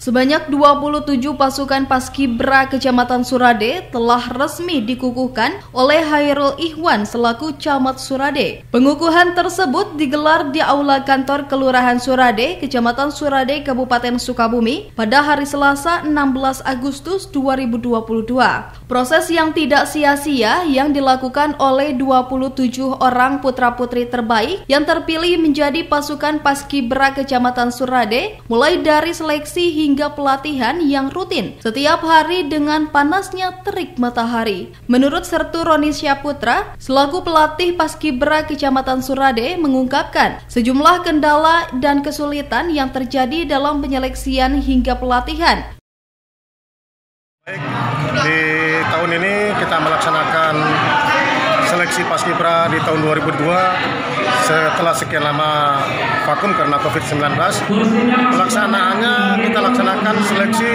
Sebanyak 27 pasukan Paskibra Kecamatan Surade telah resmi dikukuhkan oleh Hairul Ikhwan selaku Camat Surade. Pengukuhan tersebut digelar di Aula Kantor Kelurahan Surade, Kecamatan Surade, Kabupaten Sukabumi pada hari Selasa 16 Agustus 2022. Proses yang tidak sia-sia yang dilakukan oleh 27 orang putra-putri terbaik yang terpilih menjadi pasukan Paskibra Kecamatan Surade mulai dari seleksi hingga pelatihan yang rutin setiap hari dengan panasnya terik matahari. Menurut Sertu Roni Syaputra, selaku pelatih Paskibra Kecamatan Surade mengungkapkan sejumlah kendala dan kesulitan yang terjadi dalam penyeleksian hingga pelatihan. Baik, di tahun ini kita melaksanakan seleksi Paskibra di tahun 2002 setelah sekian lama vakum karena COVID-19. Pelaksanaannya kita laksanakan seleksi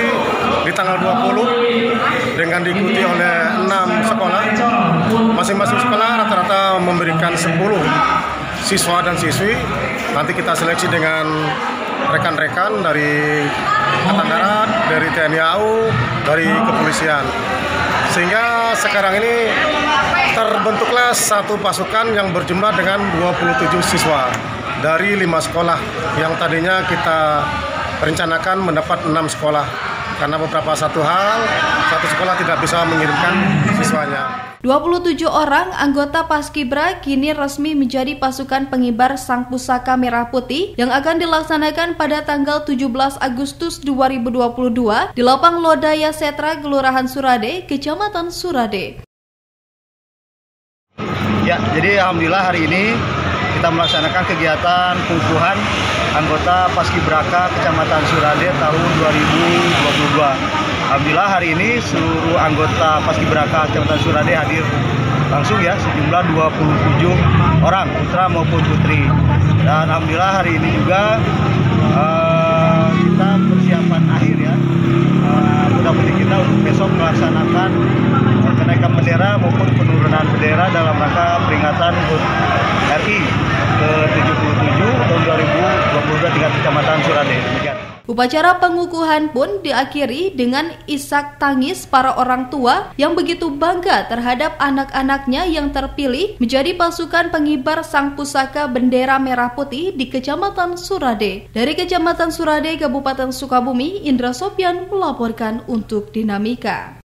di tanggal 20 dengan diikuti oleh 6 sekolah. Masing-masing sekolah rata-rata memberikan 10 siswa dan siswi. Nanti kita seleksi dengan rekan-rekan dari Angkatan Darat, dari TNI AU, dari kepolisian. Sehingga sekarang ini terbentuklah satu pasukan yang berjumlah dengan 27 siswa dari 5 sekolah yang tadinya kita rencanakan mendapat 6 sekolah. Karena beberapa satu sekolah tidak bisa mengirimkan siswanya. 27 orang anggota Paskibra kini resmi menjadi pasukan pengibar Sang Pusaka Merah Putih yang akan dilaksanakan pada tanggal 17 Agustus 2022 di Lapang Lodaya Setra, Kelurahan Surade, Kecamatan Surade. Ya, jadi alhamdulillah hari ini kita melaksanakan kegiatan pengukuhan anggota Paskibraka Kecamatan Surade tahun 2022. Alhamdulillah hari ini seluruh anggota Paskibraka Kecamatan Surade hadir langsung ya, sejumlah 27 orang putra maupun putri. Dan alhamdulillah hari ini juga kita persiapan akhir ya, putra-putri kita untuk besok melaksanakan kenaikan bendera maupun penurunan bendera dalam rangka peringatan HUT RI ke-77 tahun 2022 tingkat Kecamatan Surade. Upacara pengukuhan pun diakhiri dengan isak tangis para orang tua yang begitu bangga terhadap anak-anaknya yang terpilih menjadi pasukan pengibar Sang Pusaka Bendera Merah Putih di Kecamatan Surade. Dari Kecamatan Surade, Kabupaten Sukabumi, Indra Sopyan melaporkan untuk Dinamika.